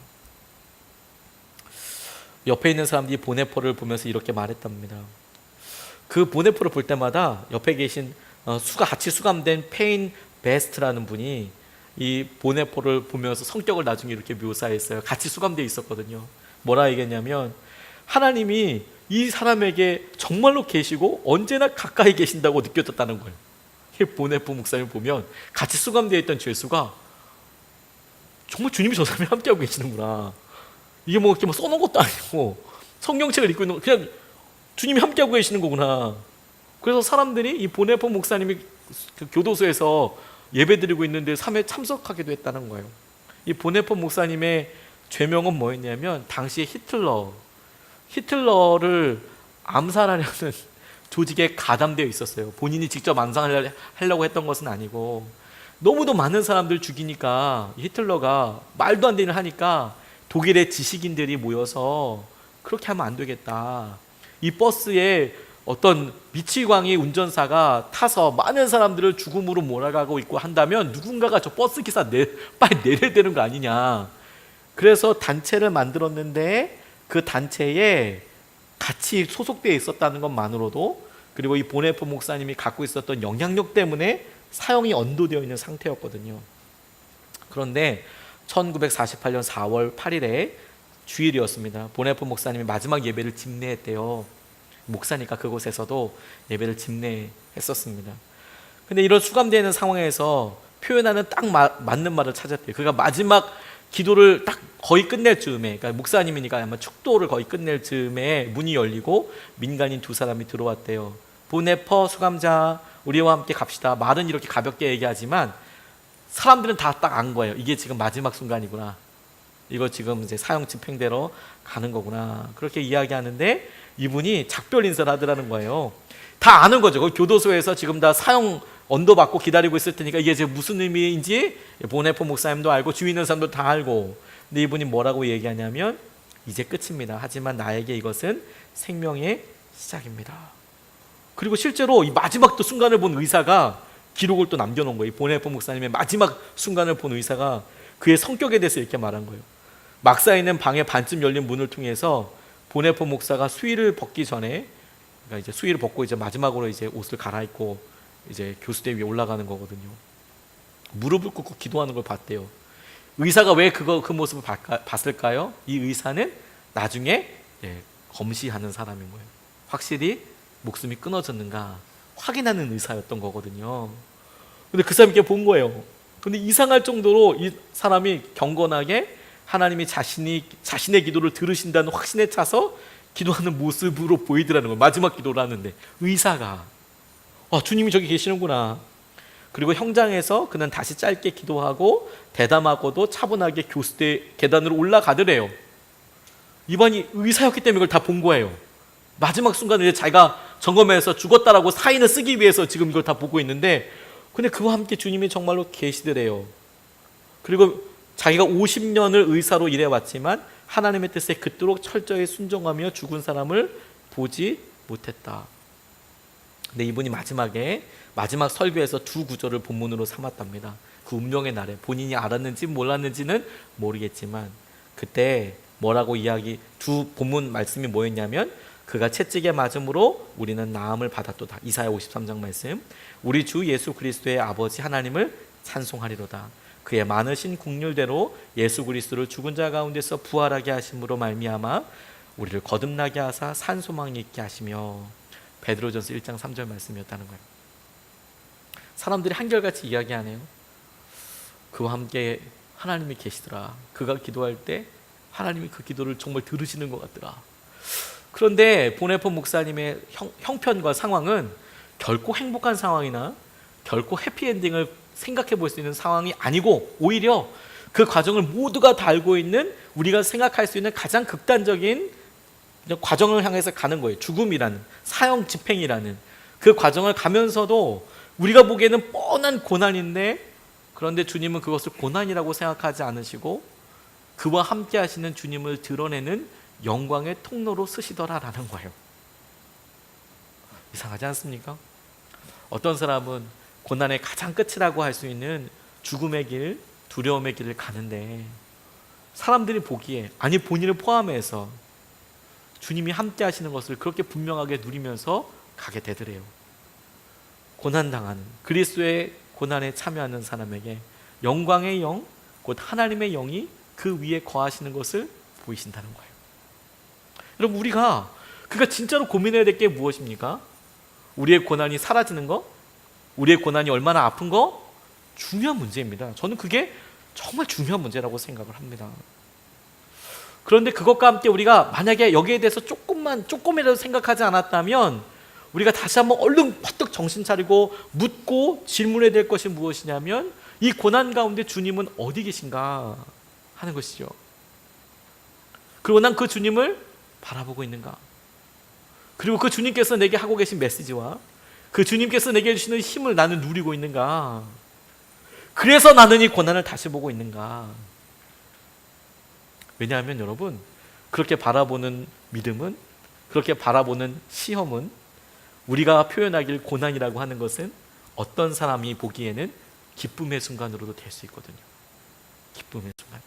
옆에 있는 사람들이 보네포를 보면서 이렇게 말했답니다. 그 보네포를 볼 때마다 옆에 계신 같이 수감된 페인 베스트라는 분이 이 보네포를 보면서 성격을 나중에 이렇게 묘사했어요. 같이 수감되어 있었거든요. 뭐라 얘기했냐면, 하나님이 이 사람에게 정말로 계시고 언제나 가까이 계신다고 느껴졌다는 거예요. 이 보네포 목사님을 보면 같이 수감되어 있던 죄수가 정말 주님이 저 사람이 함께하고 계시는구나. 이게 뭐 이렇게 써놓은 것도 아니고 성경책을 읽고 있는, 그냥 주님이 함께하고 계시는 거구나. 그래서 사람들이 이 보네포 목사님이 그 교도소에서 예배드리고 있는데 3회 참석하기도 했다는 거예요. 이 보네포 목사님의 죄명은 뭐였냐면, 당시 히틀러를 암살하려는 조직에 가담되어 있었어요. 본인이 직접 암살하려고 했던 것은 아니고 너무도 많은 사람들 죽이니까 히틀러가 말도 안 되는 일 하니까 독일의 지식인들이 모여서 그렇게 하면 안 되겠다. 이 버스에 어떤 미치광이 운전사가 타서 많은 사람들을 죽음으로 몰아가고 있고 한다면 누군가가 저 버스 기사 빨리 내려야 되는 거 아니냐. 그래서 단체를 만들었는데 그 단체에 같이 소속되어 있었다는 것만으로도, 그리고 이 보네포 목사님이 갖고 있었던 영향력 때문에 사형이 언도되어 있는 상태였거든요. 그런데 1948년 4월 8일에 주일이었습니다. 보네포 목사님이 마지막 예배를 집례했대요. 목사니까 그곳에서도 예배를 집례했었습니다. 근데 이런 수감되는 상황에서 표현하는 딱 맞는 말을 찾았대요. 그가 마지막 기도를 딱 거의 끝낼 즈음에, 그러니까 목사님이니까 아마 축도를 거의 끝낼 즈음에 문이 열리고 민간인 두 사람이 들어왔대요. 보네퍼 수감자, 우리와 함께 갑시다. 말은 이렇게 가볍게 얘기하지만 사람들은 다 딱 안 거예요. 이게 지금 마지막 순간이구나. 이거 지금 이제 사형 집행대로 가는 거구나. 그렇게 이야기하는데 이분이 작별 인사를 하더라는 거예요. 다 아는 거죠. 교도소에서 지금 다 사형 언도받고 기다리고 있을 테니까 이게 지금 무슨 의미인지 보네포 목사님도 알고 주위 있는 사람도 다 알고. 근데 이분이 뭐라고 얘기하냐면 이제 끝입니다. 하지만 나에게 이것은 생명의 시작입니다. 그리고 실제로 이 마지막 또 순간을 본 의사가 기록을 또 남겨놓은 거예요. 보네포 목사님의 마지막 순간을 본 의사가 그의 성격에 대해서 이렇게 말한 거예요. 막사 있는 방의 반쯤 열린 문을 통해서 보네포 목사가 수의를 벗기 전에, 그러니까 이제 수의를 벗고 이제 마지막으로 이제 옷을 갈아입고 이제 교수대 위에 올라가는 거거든요. 무릎을 꿇고 기도하는 걸 봤대요. 의사가 왜 그 모습을 봤을까요? 이 의사는 나중에 검시하는 사람인 거예요. 확실히 목숨이 끊어졌는가 확인하는 의사였던 거거든요. 근데 그 사람이 이렇게 본 거예요. 근데 이상할 정도로 이 사람이 경건하게 하나님이 자신의 기도를 들으신다는 확신에 차서 기도하는 모습으로 보이더라는 거예요. 마지막 기도를 하는데 의사가 주님이 저기 계시는구나. 그리고 형장에서 그는 다시 짧게 기도하고 대담하고도 차분하게 교수대 계단으로 올라가더래요. 이번이 의사였기 때문에 이걸 다 본 거예요. 마지막 순간에 자기가 점검해서 죽었다라고 사인을 쓰기 위해서 지금 이걸 다 보고 있는데, 근데 그와 함께 주님이 정말로 계시더래요. 그리고 자기가 50년을 의사로 일해왔지만 하나님의 뜻에 그토록 철저히 순종하며 죽은 사람을 보지 못했다. 근데 이분이 마지막 설교에서 두 구절을 본문으로 삼았답니다. 그 운명의 날에 본인이 알았는지 몰랐는지는 모르겠지만 그때 뭐라고 두 본문 말씀이 뭐였냐면 그가 채찍에 맞음으로 우리는 나음을 받았도다. 이사야 53장 말씀. 우리 주 예수 그리스도의 아버지 하나님을 찬송하리로다. 그의 많으신 국률대로 예수 그리스도를 죽은 자 가운데서 부활하게 하심으로 말미암아 우리를 거듭나게 하사 산 소망이 있게 하시며. 베드로전서 1장 3절 말씀이었다는 거예요. 사람들이 한결같이 이야기하네요. 그와 함께 하나님이 계시더라. 그가 기도할 때 하나님이 그 기도를 정말 들으시는 것 같더라. 그런데 보네포 목사님의 형편과 상황은 결코 행복한 상황이나 결코 해피엔딩을 생각해 볼 수 있는 상황이 아니고 오히려 그 과정을 모두가 다 알고 있는, 우리가 생각할 수 있는 가장 극단적인 과정을 향해서 가는 거예요. 죽음이라는, 사형 집행이라는 그 과정을 가면서도 우리가 보기에는 뻔한 고난인데, 그런데 주님은 그것을 고난이라고 생각하지 않으시고 그와 함께 하시는 주님을 드러내는 영광의 통로로 쓰시더라라는 거예요. 이상하지 않습니까? 어떤 사람은 고난의 가장 끝이라고 할 수 있는 죽음의 길, 두려움의 길을 가는데 사람들이 보기에, 아니 본인을 포함해서 주님이 함께 하시는 것을 그렇게 분명하게 누리면서 가게 되더래요. 고난당하는, 그리스도의 고난에 참여하는 사람에게 영광의 영, 곧 하나님의 영이 그 위에 거하시는 것을 보이신다는 거예요. 여러분, 그가 진짜로 고민해야 될 게 무엇입니까? 우리의 고난이 사라지는 거? 우리의 고난이 얼마나 아픈 거? 중요한 문제입니다. 저는 그게 정말 중요한 문제라고 생각을 합니다. 그런데 그것과 함께 우리가 만약에 여기에 대해서 조금이라도 생각하지 않았다면 우리가 다시 한번 얼른 퍼뜩 정신 차리고 묻고 질문해야 될 것이 무엇이냐면 이 고난 가운데 주님은 어디 계신가 하는 것이죠. 그리고 난 그 주님을 바라보고 있는가? 그리고 그 주님께서 내게 하고 계신 메시지와 그 주님께서 내게 주시는 힘을 나는 누리고 있는가? 그래서 나는 이 고난을 다시 보고 있는가? 왜냐하면 여러분, 그렇게 바라보는 믿음은, 그렇게 바라보는 시험은, 우리가 표현하길 고난이라고 하는 것은 어떤 사람이 보기에는 기쁨의 순간으로도 될 수 있거든요. 기쁨의 순간도.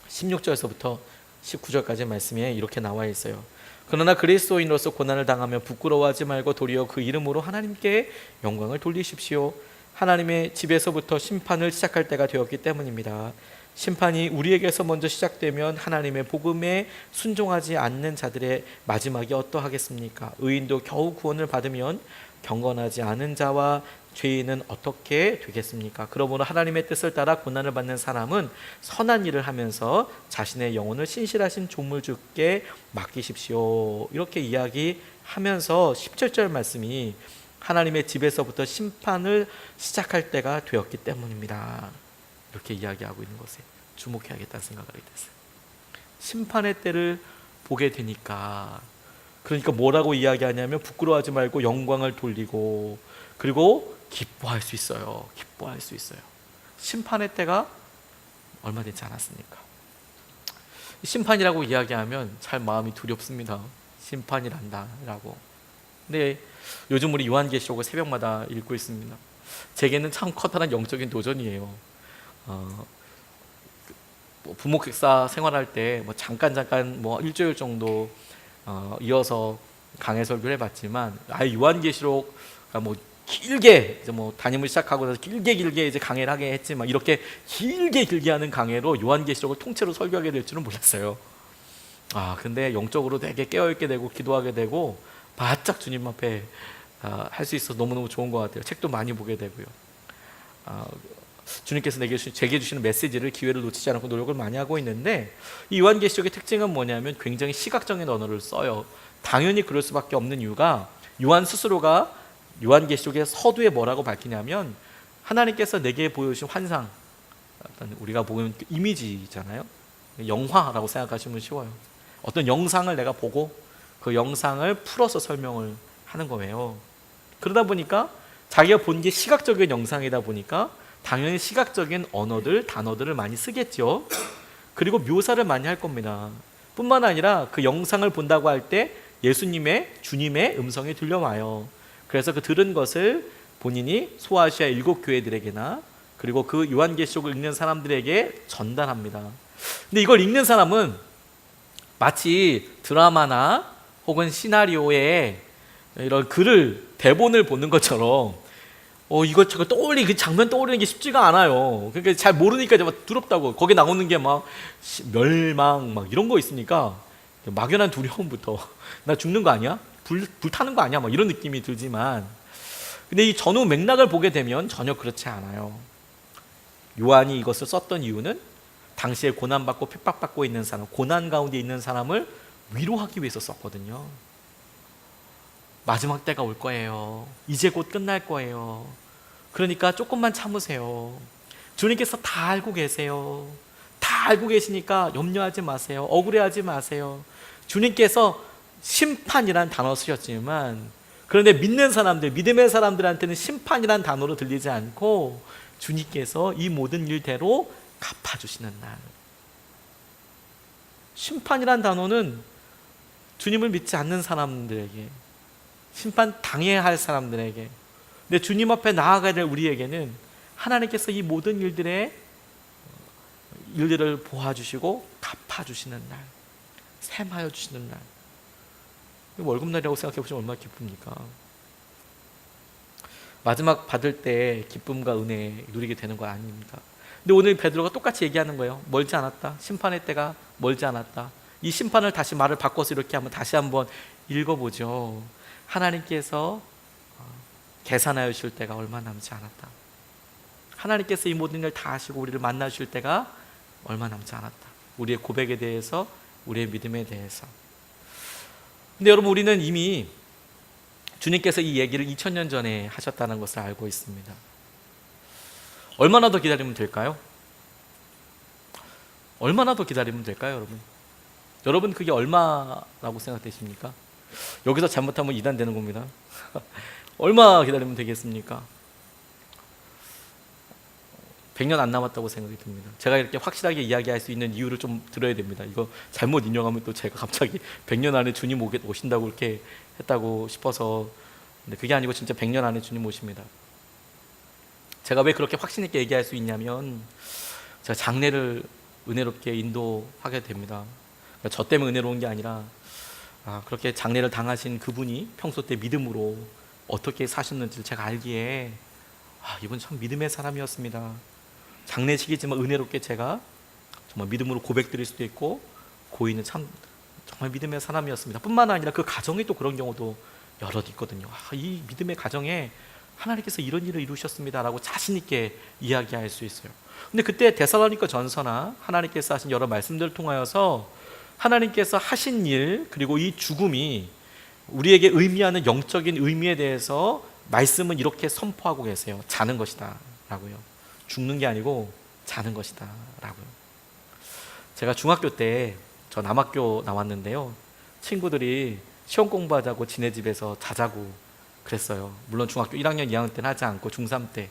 16절에서부터 19절까지 말씀에 이렇게 나와 있어요. 그러나 그리스도인으로서 고난을 당하며 부끄러워하지 말고 도리어 그 이름으로 하나님께 영광을 돌리십시오. 하나님의 집에서부터 심판을 시작할 때가 되었기 때문입니다. 심판이 우리에게서 먼저 시작되면 하나님의 복음에 순종하지 않는 자들의 마지막이 어떠하겠습니까? 의인도 겨우 구원을 받으면 경건하지 않은 자와 죄인은 어떻게 되겠습니까? 그러므로 하나님의 뜻을 따라 고난을 받는 사람은 선한 일을 하면서 자신의 영혼을 신실하신 조물주께 맡기십시오. 이렇게 이야기하면서 17절 말씀이 하나님의 집에서부터 심판을 시작할 때가 되었기 때문입니다. 이렇게 이야기하고 있는 것에 주목해야겠다는 생각을 하게 됐어요. 심판의 때를 보게 되니까, 그러니까 뭐라고 이야기하냐면 부끄러워하지 말고 영광을 돌리고, 그리고 기뻐할 수 있어요. 기뻐할 수 있어요. 심판의 때가 얼마 되지 않았습니까? 심판이라고 이야기하면 잘 마음이 두렵습니다. 심판이란다라고. 근데 요즘 우리 요한계시록을 새벽마다 읽고 있습니다. 제게는 참 커다란 영적인 도전이에요. 부목사 생활할 때 잠깐 일주일 정도 이어서 강해 설교를 해봤지만, 아예 요한계시록가 길게 이제 담임을 시작하고 나서 길게 이제 강해를 하게 했지만, 이렇게 길게 하는 강해로 요한계시록을 통째로 설교하게 될 줄은 몰랐어요. 근데 영적으로 되게 깨어있게 되고 기도하게 되고 바짝 주님 앞에 할 수 있어서 너무너무 좋은 것 같아요. 책도 많이 보게 되고요. 주님께서 제게 주시는 메시지를, 기회를 놓치지 않고 노력을 많이 하고 있는데, 이 요한계시록의 특징은 뭐냐면 굉장히 시각적인 언어를 써요. 당연히 그럴 수밖에 없는 이유가, 요한 스스로가 요한계시록의 서두에 뭐라고 밝히냐면, 하나님께서 내게 보여주신 환상, 우리가 보는 이미지잖아요. 영화라고 생각하시면 쉬워요. 어떤 영상을 내가 보고 그 영상을 풀어서 설명을 하는 거예요. 그러다 보니까 자기가 본 게 시각적인 영상이다 보니까 당연히 시각적인 단어들을 많이 쓰겠죠. 그리고 묘사를 많이 할 겁니다. 뿐만 아니라 그 영상을 본다고 할 때 주님의 음성이 들려와요. 그래서 그 들은 것을 본인이 소아시아 7교회들에게나, 그리고 그 요한계시록을 읽는 사람들에게 전달합니다. 근데 이걸 읽는 사람은 마치 드라마나 혹은 시나리오에 이런 대본을 보는 것처럼 이것저것 그 장면 떠오르는 게 쉽지가 않아요. 그러니까 잘 모르니까 이제 두렵다고. 거기 나오는 게 멸망 이런 거 있으니까 막연한 두려움부터 나 죽는 거 아니야? 불 타는 거 아니야? 이런 느낌이 들지만, 근데 이 전후 맥락을 보게 되면 전혀 그렇지 않아요. 요한이 이것을 썼던 이유는 당시에 고난받고 핍박받고 있는 사람, 고난 가운데 있는 사람을 위로하기 위해서 썼거든요. 마지막 때가 올 거예요. 이제 곧 끝날 거예요. 그러니까 조금만 참으세요. 주님께서 다 알고 계세요. 다 알고 계시니까 염려하지 마세요. 억울해하지 마세요. 주님께서 심판이란 단어 쓰셨지만, 그런데 믿음의 사람들한테는 심판이란 단어로 들리지 않고 주님께서 이 모든 일대로 갚아주시는 날. 심판이란 단어는 주님을 믿지 않는 사람들에게, 심판 당해야 할 사람들에게, 근데 주님 앞에 나아가야 될 우리에게는 하나님께서 이 모든 일들을 보아주시고 갚아주시는 날, 샘하여 주시는 날. 월급날이라고 생각해 보시면 얼마나 기쁩니까? 마지막 받을 때 기쁨과 은혜 누리게 되는 거 아닙니까? 근데 오늘 베드로가 똑같이 얘기하는 거예요. 멀지 않았다. 심판의 때가 멀지 않았다. 이 심판을 다시 말을 바꿔서 이렇게 다시 한번 읽어보죠. 하나님께서 계산하여 주실 때가 얼마 남지 않았다. 하나님께서 이 모든 일 다 하시고 우리를 만나 주실 때가 얼마 남지 않았다. 우리의 고백에 대해서, 우리의 믿음에 대해서. 근데 여러분, 우리는 이미 주님께서 이 얘기를 2000년 전에 하셨다는 것을 알고 있습니다. 얼마나 더 기다리면 될까요? 얼마나 더 기다리면 될까요, 여러분? 여러분 그게 얼마라고 생각되십니까? 여기서 잘못하면 이단 되는 겁니다. 얼마 기다리면 되겠습니까? 100년 안 남았다고 생각이 듭니다. 제가 이렇게 확실하게 이야기할 수 있는 이유를 좀 들어야 됩니다. 이거 잘못 인용하면 또 제가 갑자기 100년 안에 주님 오신다고 이렇게 했다고 싶어서, 근데 그게 아니고 진짜 100년 안에 주님 오십니다. 제가 왜 그렇게 확신 있게 얘기할 수 있냐면, 제가 장례를 은혜롭게 인도하게 됩니다. 그러니까 저 때문에 은혜로운 게 아니라 그렇게 장례를 당하신 그분이 평소 때 믿음으로 어떻게 사셨는지를 제가 알기에 이분 참 믿음의 사람이었습니다. 장례식이지만 은혜롭게 제가 정말 믿음으로 고백드릴 수도 있고, 고인은 참 정말 믿음의 사람이었습니다. 뿐만 아니라 그 가정이 또 그런 경우도 여럿 있거든요. 이 믿음의 가정에 하나님께서 이런 일을 이루셨습니다라고 자신 있게 이야기할 수 있어요. 근데 그때 데살로니가 전서나 하나님께서 하신 여러 말씀들을 통하여서 하나님께서 하신 일, 그리고 이 죽음이 우리에게 의미하는 영적인 의미에 대해서 말씀은 이렇게 선포하고 계세요. 자는 것이다 라고요. 죽는 게 아니고 자는 것이다 라고요. 제가 중학교 때 저 남학교 나왔는데요, 친구들이 시험 공부하자고 지네 집에서 자자고 그랬어요. 물론 중학교 1학년 2학년 때는 하지 않고 중3 때,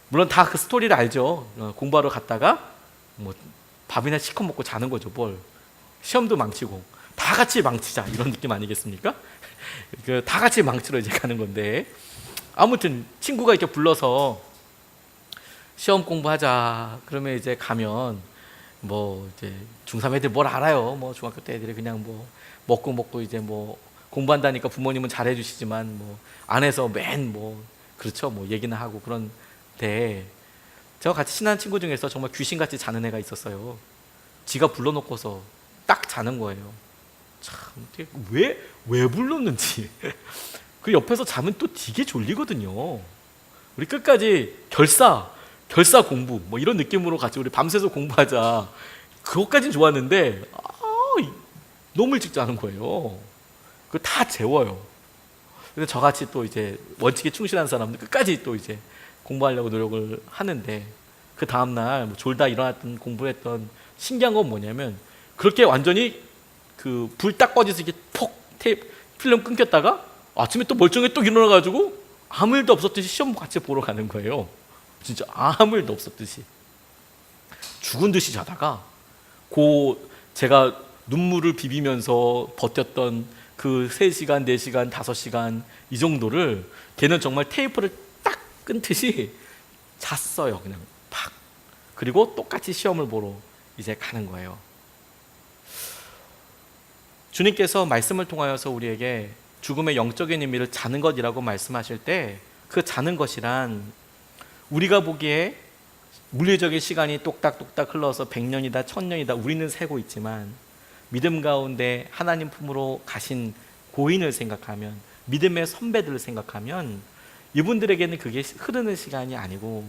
물론 다 그 스토리를 알죠. 공부하러 갔다가 뭐 밥이나 시커 먹고 자는 거죠. 뭘 시험도 망치고 다 같이 망치자 이런 느낌 아니겠습니까? 다 같이 망치러 이제 가는 건데, 아무튼 친구가 이렇게 불러서 시험 공부하자 그러면 이제 가면 뭐 이제 중3 애들 뭘 알아요. 뭐 중학교 때 애들이 그냥 뭐 먹고 이제 뭐 공부한다니까 부모님은 잘해 주시지만 뭐 안에서 맨 뭐 그렇죠, 뭐 얘기나 하고. 그런데 제가 같이 친한 친구 중에서 정말 귀신같이 자는 애가 있었어요. 지가 불러놓고서 딱 자는 거예요. 참, 왜 불렀는지. 그 옆에서 자면 또 되게 졸리거든요. 우리 끝까지 결사 공부 뭐 이런 느낌으로 같이 우리 밤새서 공부하자, 그것까진 좋았는데 너무 일찍 자는 거예요. 그거 다 재워요. 근데 저같이 또 이제 원칙에 충실한 사람들 끝까지 또 이제 공부하려고 노력을 하는데, 그 다음날 뭐 졸다 일어났던 공부했던 신기한 건 뭐냐면, 그렇게 완전히 그 불 딱 꺼져서 이렇게 필름 끊겼다가 아침에 또 멀쩡히 또 일어나가지고 아무 일도 없었듯이 시험 같이 보러 가는 거예요. 진짜 아무 일도 없었듯이 죽은 듯이 자다가 제가 눈물을 비비면서 버텼던 그 3시간, 4시간, 5시간 이 정도를 걔는 정말 테이프를 딱 끊듯이 잤어요. 그냥 팍. 그리고 똑같이 시험을 보러 이제 가는 거예요. 주님께서 말씀을 통하여서 우리에게 죽음의 영적인 의미를 자는 것이라고 말씀하실 때, 그 자는 것이란 우리가 보기에 물리적인 시간이 똑딱똑딱 흘러서 100년이다 1000년이다 우리는 세고 있지만, 믿음 가운데 하나님 품으로 가신 고인을 생각하면, 믿음의 선배들을 생각하면 이분들에게는 그게 흐르는 시간이 아니고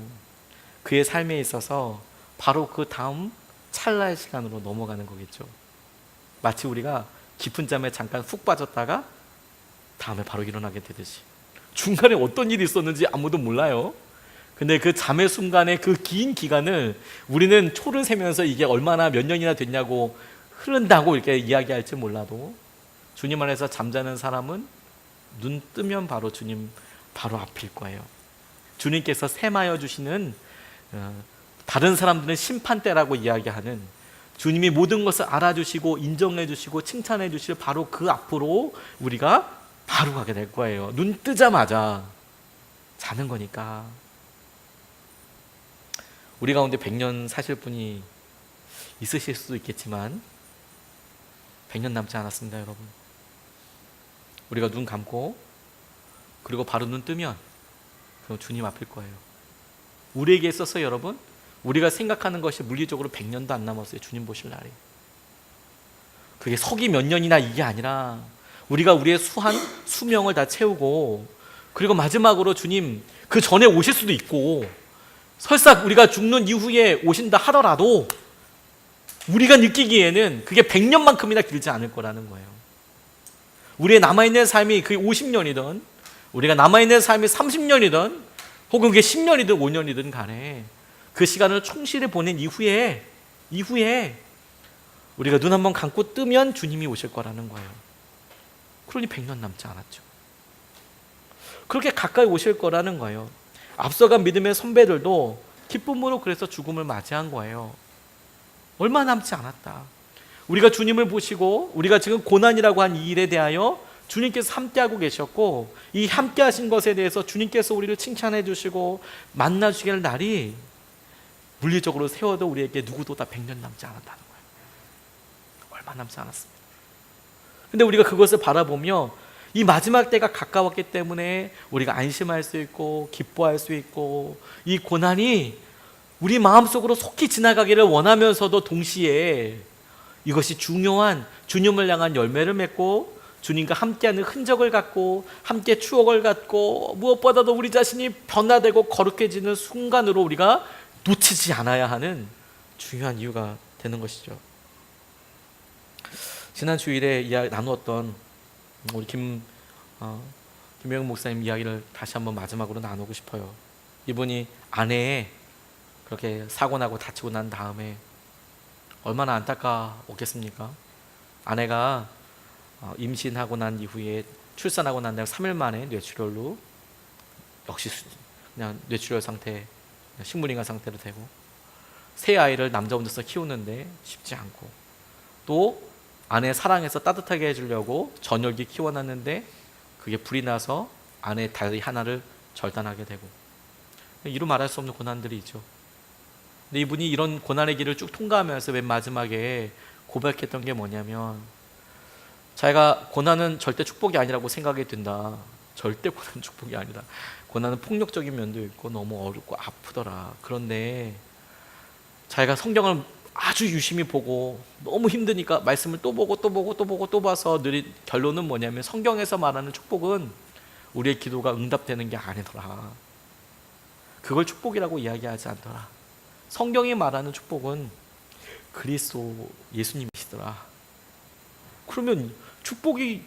그의 삶에 있어서 바로 그 다음 찰나의 시간으로 넘어가는 거겠죠. 마치 우리가 깊은 잠에 잠깐 훅 빠졌다가 다음에 바로 일어나게 되듯이, 중간에 어떤 일이 있었는지 아무도 몰라요. 근데 그 잠의 순간에 그 긴 기간을 우리는 초를 세면서 이게 얼마나 몇 년이나 됐냐고 흐른다고 이렇게 이야기할지 몰라도, 주님 안에서 잠자는 사람은 눈 뜨면 바로 주님 바로 앞일 거예요. 주님께서 세마여 주시는, 다른 사람들은 심판대라고 이야기하는, 주님이 모든 것을 알아주시고 인정해 주시고 칭찬해 주실 바로 그 앞으로 우리가 바로 가게 될 거예요. 눈 뜨자마자 자는 거니까. 우리 가운데 100년 사실 분이 있으실 수도 있겠지만 100년 남지 않았습니다, 여러분. 우리가 눈 감고 그리고 바로 눈 뜨면 그럼 주님 앞일 거예요. 우리에게 있어서 여러분, 우리가 생각하는 것이 물리적으로 100년도 안 남았어요. 주님 보실 날이. 그게 석이 몇 년이나 이게 아니라 우리가 우리의 수명을 다 채우고, 그리고 마지막으로 주님 그 전에 오실 수도 있고, 설사 우리가 죽는 이후에 오신다 하더라도 우리가 느끼기에는 그게 100년만큼이나 길지 않을 거라는 거예요. 우리의 남아있는 삶이 그게 50년이든 우리가 남아있는 삶이 30년이든 혹은 그게 10년이든 5년이든 간에 그 시간을 충실히 보낸 이후에 우리가 눈 한번 감고 뜨면 주님이 오실 거라는 거예요. 그러니 100년 남지 않았죠. 그렇게 가까이 오실 거라는 거예요. 앞서간 믿음의 선배들도 기쁨으로 그래서 죽음을 맞이한 거예요. 얼마 남지 않았다. 우리가 주님을 보시고 우리가 지금 고난이라고 한 이 일에 대하여 주님께서 함께하고 계셨고, 이 함께하신 것에 대해서 주님께서 우리를 칭찬해 주시고 만나 주실 날이 물리적으로 세워도 우리에게 누구도 다 100년 남지 않았다는 거예요. 얼마 남지 않았습니다. 근데 우리가 그것을 바라보며 이 마지막 때가 가까웠기 때문에 우리가 안심할 수 있고 기뻐할 수 있고, 이 고난이 우리 마음속으로 속히 지나가기를 원하면서도 동시에 이것이 중요한 주님을 향한 열매를 맺고 주님과 함께하는 흔적을 갖고 함께 추억을 갖고 무엇보다도 우리 자신이 변화되고 거룩해지는 순간으로 우리가 놓치지 않아야 하는 중요한 이유가 되는 것이죠. 지난 주일에 나누었던 우리 김영웅 목사님 이야기를 다시 한번 마지막으로 나누고 싶어요. 이분이 아내에 그렇게 사고 나고 다치고 난 다음에 얼마나 안타까웠겠습니까? 아내가 임신하고 난 이후에 출산하고 난 다음에 3일 만에 뇌출혈로, 역시 그냥 뇌출혈 상태, 식물인간 상태로 되고, 새 아이를 남자 혼자서 키우는데 쉽지 않고, 또 아내 사랑해서 따뜻하게 해주려고 전열기 키워놨는데 그게 불이 나서 아내 다리 하나를 절단하게 되고, 이루 말할 수 없는 고난들이 있죠. 근데 이분이 이런 고난의 길을 쭉 통과하면서 맨 마지막에 고백했던 게 뭐냐면, 자기가 고난은 절대 축복이 아니라고 생각이 든다. 절대 고난은 축복이 아니다. 고난은 폭력적인 면도 있고 너무 어렵고 아프더라. 그런데 자기가 성경을 아주 유심히 보고 너무 힘드니까 말씀을 또 보고 또 보고 또 보고 또 봐서 늘 결론은 뭐냐면, 성경에서 말하는 축복은 우리의 기도가 응답되는 게 아니더라. 그걸 축복이라고 이야기하지 않더라. 성경이 말하는 축복은 그리스도 예수님이시더라. 그러면 축복이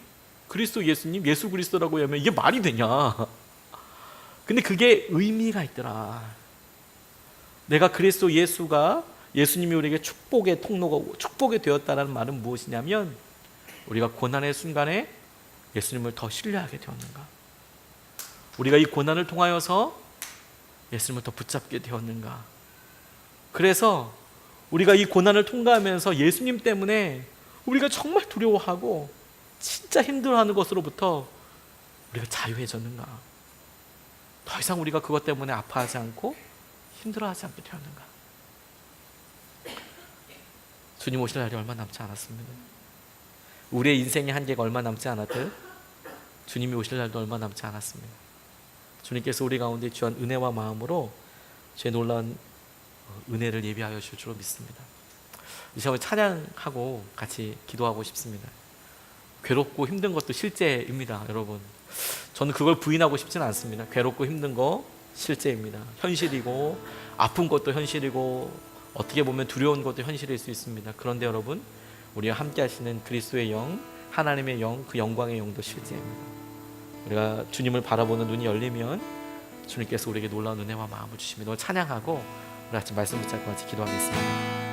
그리스도 예수님, 예수 그리스도라고 하면 이게 말이 되냐? 근데 그게 의미가 있더라. 내가 그리스도 예수가, 예수님이 우리에게 축복의 통로가, 축복이 되었다는 말은 무엇이냐면, 우리가 고난의 순간에 예수님을 더 신뢰하게 되었는가? 우리가 이 고난을 통하여서 예수님을 더 붙잡게 되었는가? 그래서 우리가 이 고난을 통과하면서 예수님 때문에 우리가 정말 두려워하고 진짜 힘들어하는 것으로부터 우리가 자유해졌는가? 더 이상 우리가 그것 때문에 아파하지 않고 힘들어하지 않게 되었는가? 주님 오실 날이 얼마 남지 않았습니다. 우리의 인생의 한계가 얼마 남지 않았듯 주님이 오실 날도 얼마 남지 않았습니다. 주님께서 우리 가운데 주한 은혜와 마음으로 제 놀라운 은혜를 예비하여 주실 줄로 믿습니다. 이 시간에 찬양하고 같이 기도하고 싶습니다. 괴롭고 힘든 것도 실제입니다, 여러분. 저는 그걸 부인하고 싶지는 않습니다. 괴롭고 힘든 거 실제입니다. 현실이고, 아픈 것도 현실이고, 어떻게 보면 두려운 것도 현실일 수 있습니다. 그런데 여러분, 우리와 함께 하시는 그리스도의 영, 하나님의 영, 그 영광의 영도 실제입니다. 우리가 주님을 바라보는 눈이 열리면 주님께서 우리에게 놀라운 은혜와 마음을 주십니다. 오늘 찬양하고 우리 같이 말씀 붙잡고 같이 기도하겠습니다.